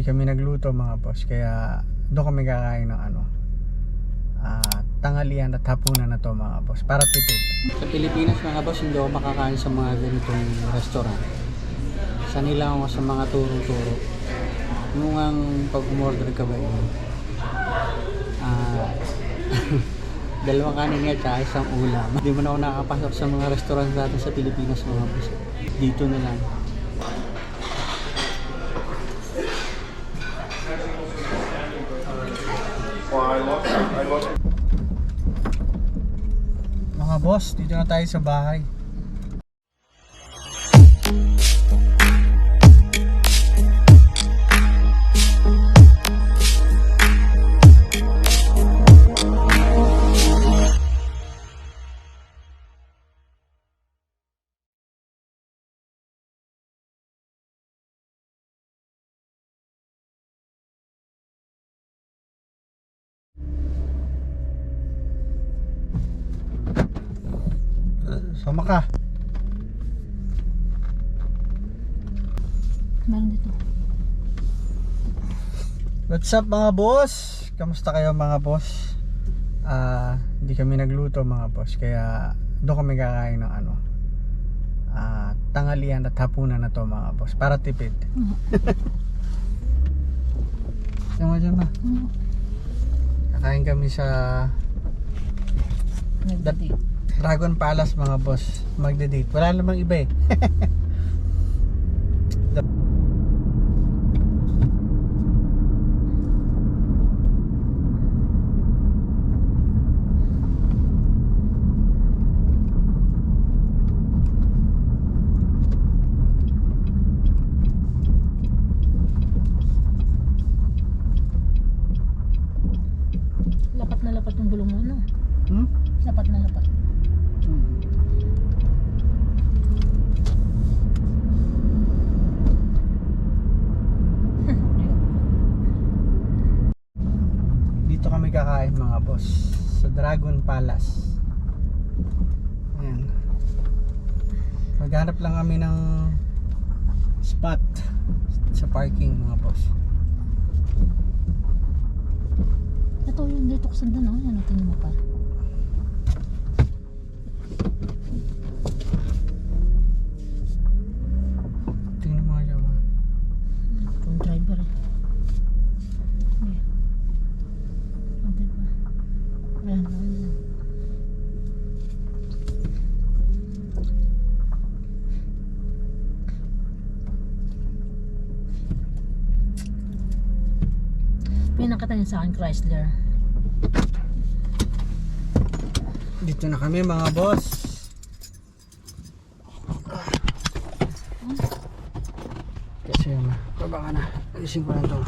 hindi kami nagluto mga boss, kaya doon kami kakain ng tanghalian at hapunan na to mga boss, para tipid. Sa Pilipinas mga boss, hindi ako makakain sa mga ganitong restaurant. Sanay lang ako sa mga turo-turo. Nung ang pag-umorder ka ba yun, dalawang kanin nga tsaka isang ulam. Hindi mo na ako nakakapasok sa mga restaurant natin sa Pilipinas mga boss. Dito na lang. Mga boss, dito na tayo sa bahay. Sama ka. Meron dito. What's up mga boss? Kamusta kayo mga boss? Hindi kami nagluto mga boss, kaya doon kami kakain ng tanghalian at hapunan na to mga boss, para tipid. Sama dyan ba? Kakain kami sa Nagdadate. Dragon Palace mga boss. Magde-date. Wala namang iba eh. Lapat na lapat yung bulong mo, no? Hmm? Lapat na lapat. Dito kami kakain mga boss, sa Dragon Palace. Ayan. Maghanap lang kami ng spot sa parking mga boss. Ito yung dito ko sandan, no? Yan, tingin mo pa. Tingnan mo nga dyan. Itong driver, eh. Ayan. Ante pa. Ayan, ayan. Pinakita niya sa akin, Chrysler. Dito na kami mga boss. Kasi baba ka na. Alisin ko lang ito.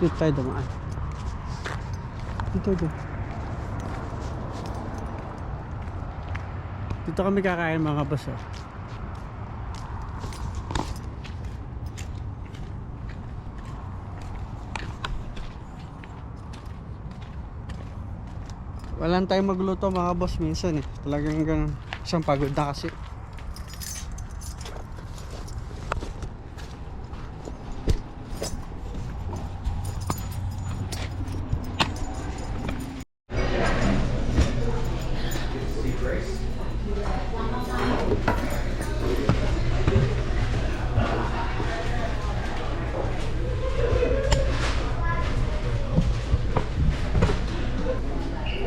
Dito tayo dumaan. Dito. Dito kami kakain mga boss. Walang tayong magluto mga boss minsan eh. Talagang ganun. Isang pagod na kasi.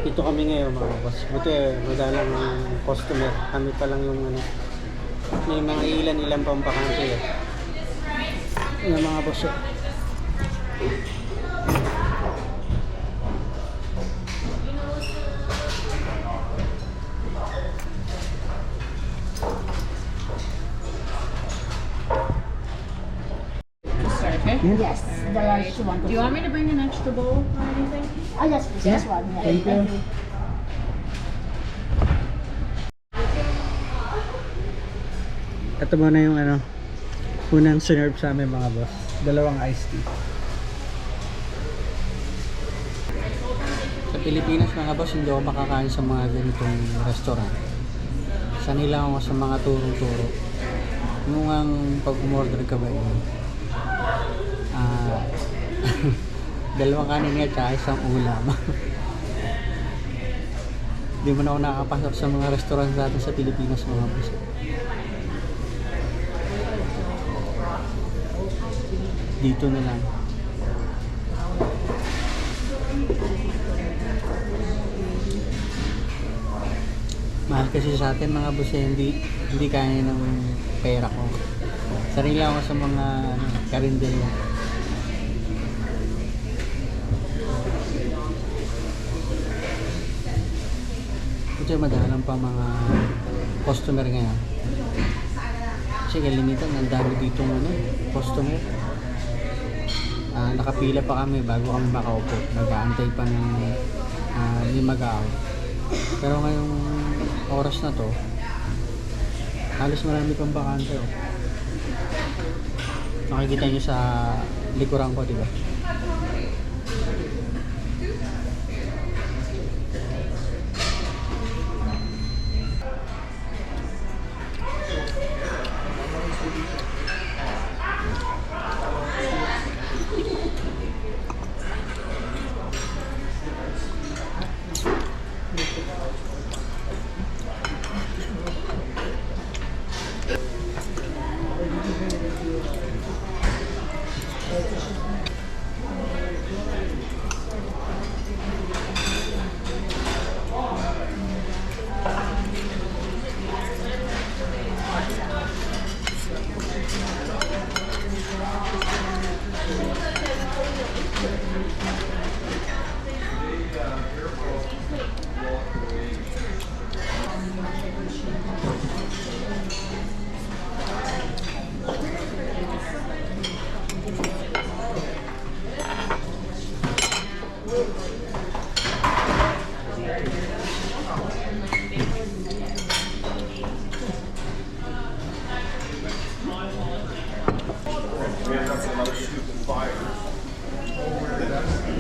Dito kami ngayon mga boss. Buti madalang customer. Kami pa lang yung may mga ilan pang bakante eh. Yung mga boss. Yes, the large one. Do you want me to bring an extra bowl or anything? Oh, yes, please. Yeah. This one. Yeah. Thank you. Ito muna yung ano, unang sinerve sa amin mga boss. Dalawang iced tea. Sa Pilipinas mga boss, hindi ako makakain sa mga ganitong restaurant. Sanay lang ako sa mga turo-turo. Nung ang pag umorder ka ba yun, dalawang kanin nga tsaka isang ulam. Hindi mo na ako nakakapasok sa mga restaurant natin sa Pilipinas mga boss. Dito na lang. Mahal kasi sa atin mga boss, hindi kaya ng pera ko. Sarili ako sa mga karinderya. Kasi madalang pa mga customer ngayon. Kasi kalimitan, ang dami dito customer. Nakapila pa kami bago kami makaupo. Nag-aantay pa ng hindi mag-out. Pero ngayong oras na to, halos marami pang bakante. Nakikita nyo sa likuran ko, diba?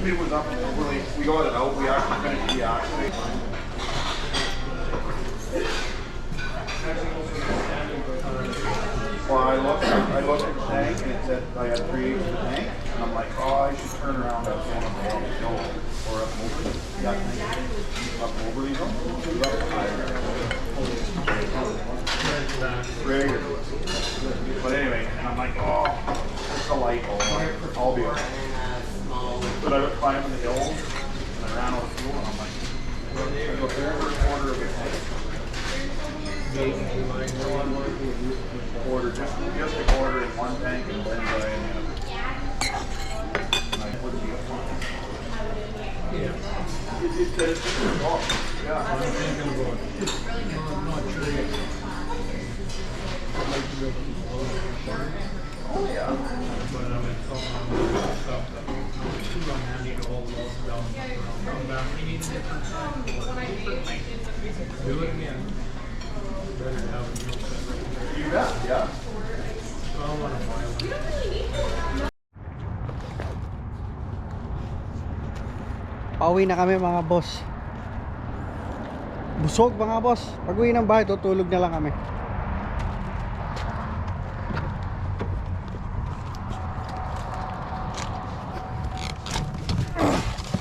It was up really, we got it out, we actually finished the accident. Well, I looked at the tank and it said I had 3/8 of the tank, and I'm like, oh, I should turn around up on the hill or up over that tank, up over these up higher. Right. But anyway, and I'm like, oh, it's a light bulb, I'll be okay. But I was climbing the hill and I ran out of fuel and I'm like, I go there for a quarter of a tank. Quarter, just a quarter in one tank and then in the other. And I wouldn't be a fun. Yeah. It's yeah. Oh yeah. You bet, yeah. Pauwi na kami mga boss. Busog mga boss. Pag uwi ng bahay, tutulog na lang kami.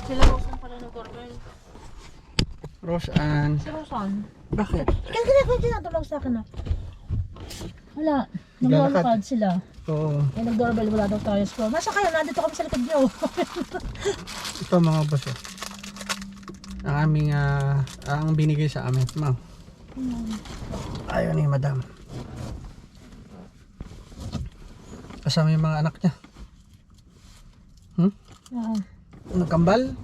Sila Rosan pala nag-order. Roseanne. Si Rosan. Bakit? Kasi tinatulog sa akin wala. Naglalakad sila. Oo. Eh, nag-doorbell, wala daw tayo scroll. Nasa kayo, nandito kami sa likod niyo. Ito mga boss. Ang aming ang binigay sa amin. Ma'am. Ayun ni madam. Kasama yung mga anak niya. Oo. Nagkambal?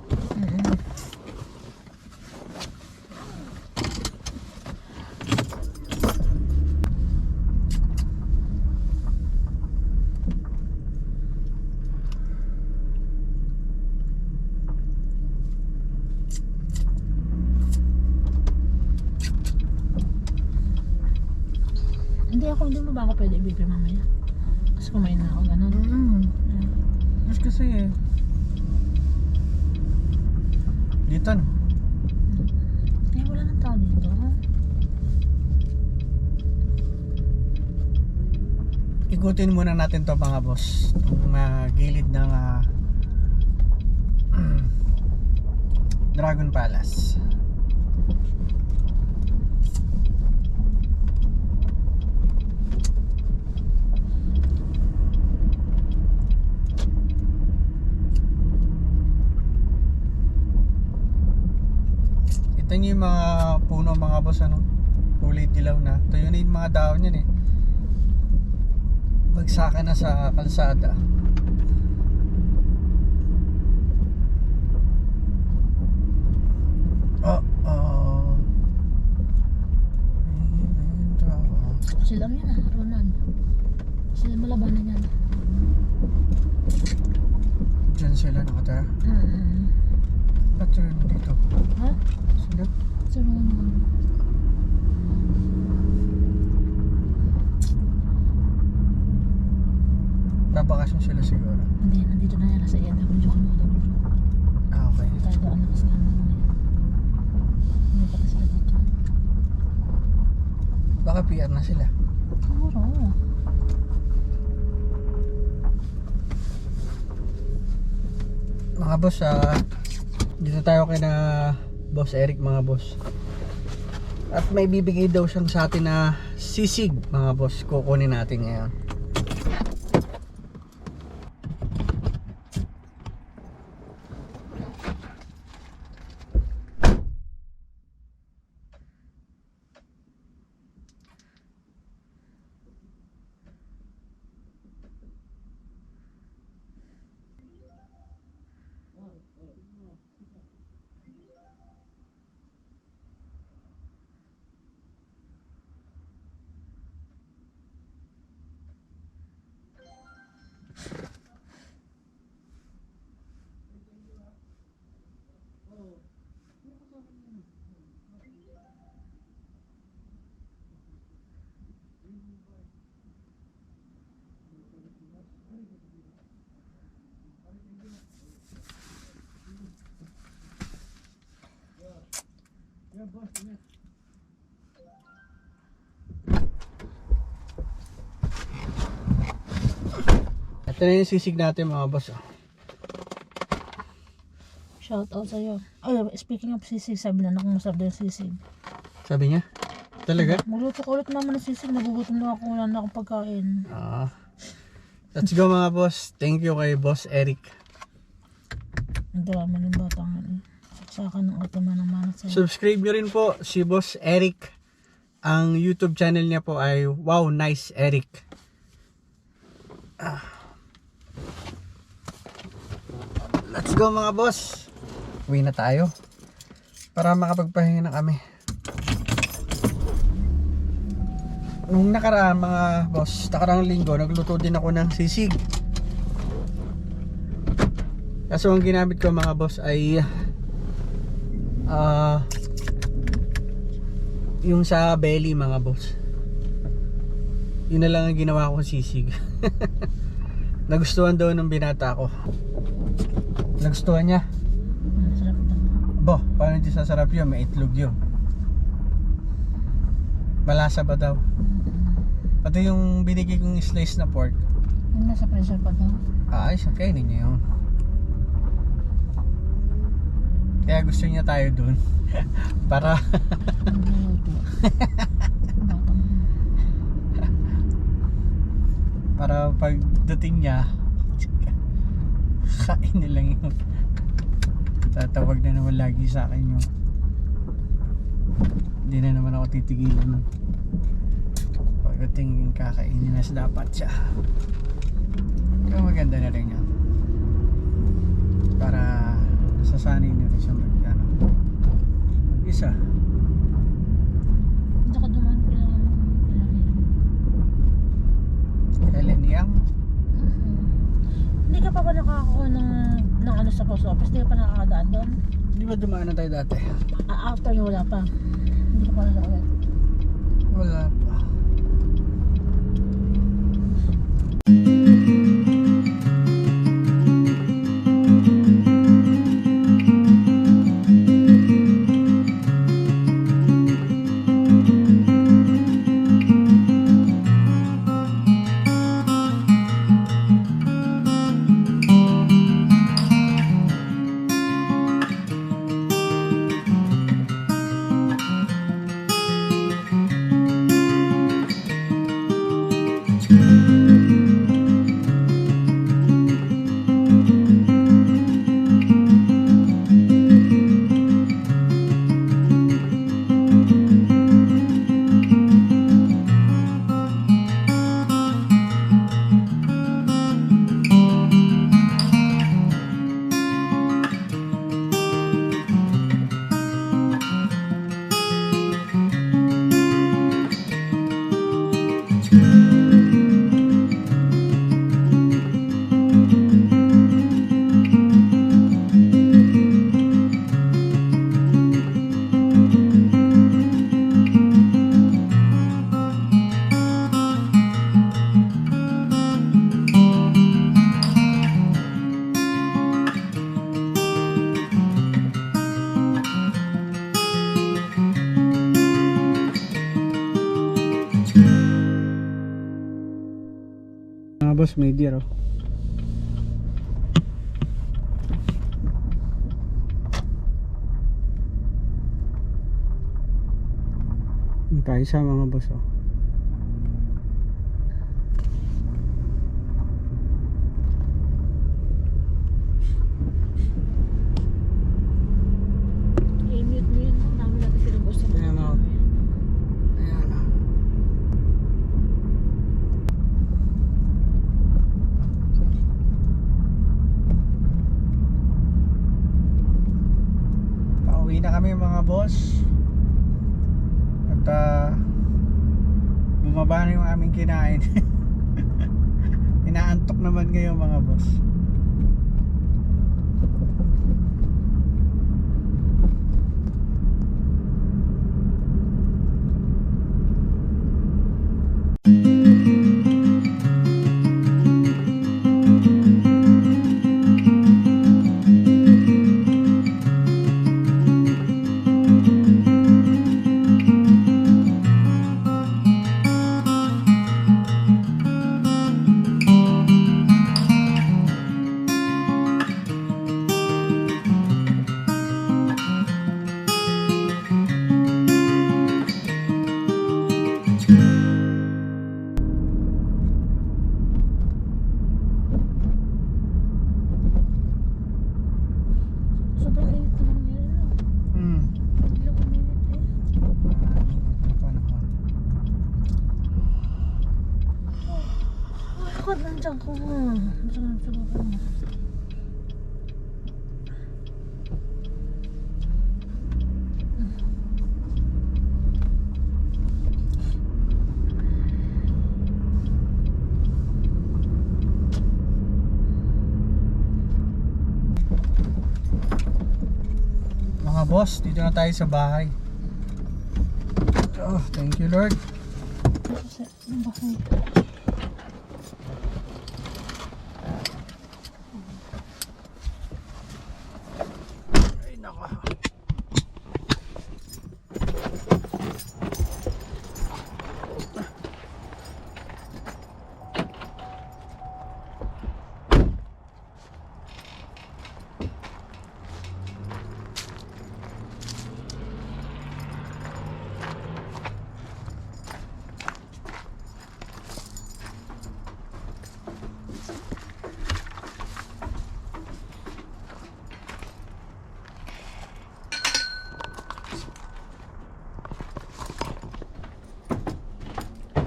Hindi mo ba ako pwede ibigay mamaya? Kasi kumain na ako, ganun. Just kasi dito no. Wala nang tao dito. Ikutin muna natin to mga boss. Itong gilid ng Dragon Palace. Ito yung mga puno mga boss, ano, kulay dilaw na. Ito yun yung mga dahon yan eh. Bagsakan na sa kalsada. Sila yan Ronan. Sila malabanan yan. Diyan sila nakatara. Ba't sila nandito? Ha? Sila? Sila Ronan. Babakasyon sila siguro. Hindi, nandito na yan. Nasa iyan. Medyo kanood. Okay. Tayo doon na kasi naman na yan. Hindi pa sila dito. Baka PR na sila. Siguro. Mga boss, dito tayo kay na Boss Eric mga boss. At may bibigay daw siyang sa atin na sisig mga boss. Kukunin natin ngayon. Ito na yung sisig natin mga boss. Shout out sa'yo. Ay, speaking of sisig, sabi na akong masarap yung sisig. Sabi niya? Talaga? Magluto ko ulit naman ng sisig. Nagugutom na ako. Wala na akong pagkain. Let's go mga boss. Thank you kay Boss Eric. Ang drama ng batang yan eh. Saksakan ng atama ng manat sa'yo. Subscribe nyo rin po si Boss Eric. Ang YouTube channel niya po ay Wow Nice Eric. Let's go mga boss. Uwi na tayo para makapagpahinga na kami. Nung nakaraan mga boss, nakaraang linggo nagluto din ako ng sisig. Kaso ang ginamit ko mga boss ay yung sa belly mga boss. Yun na lang ang ginawa ko sisig. Nagustuhan daw ng binata ko. Nagustuhan niya. Masarap ito. Bo, paano hindi sasarap yun? May itlog yun. Malasa ba daw? Pati yung binigay kong slice na pork. Yung nasa pressure pa daw. Ayos, kainin niya yun. Kaya gusto niya tayo dun. Para Magluto. Batang. para pagdating niya kain na lang yun. Tatawag na naman lagi sa akin yun. Hindi na naman ako titigilan. Pagdating kakainin na dapat siya. Kaya maganda na rin yan. Para nasasanay na rin siya mag-isa. Hindi ka dumaan Helen Yang. Hindi ka pa ba nakakakuha ng ano sa post office? Hindi ka pa nakakadaan doon? Di ba dumaan na tayo dati? After wala pa. Hindi ka pa nakakadaan. Wala pa. Mga boss, may deer oh. Yung kaisa mga boss oh. I-mute mo yun. Ang dami natin pinag-usapan. Ayan o. Ayan o. Pauwi na kami mga boss. At bumaba na yung aming kinain. Inaantok naman ngayon mga boss. Sobrang init naman ngayon. Ilang minute eh. Ay, ako nandiyan ko. Masama sa baba mo. Mga boss, dito na tayo sa bahay. Oh, thank you Lord. Ang bahay. Ay nako.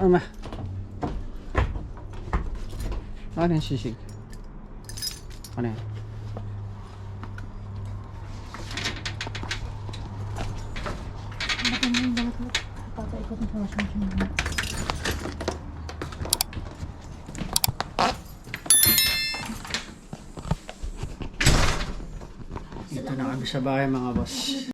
Ama. Ano yung sisig? Ano yan? Bakit mo yung dapat mo? Papaikot na sa washing machine. Dito na kami sa bahay mga boss.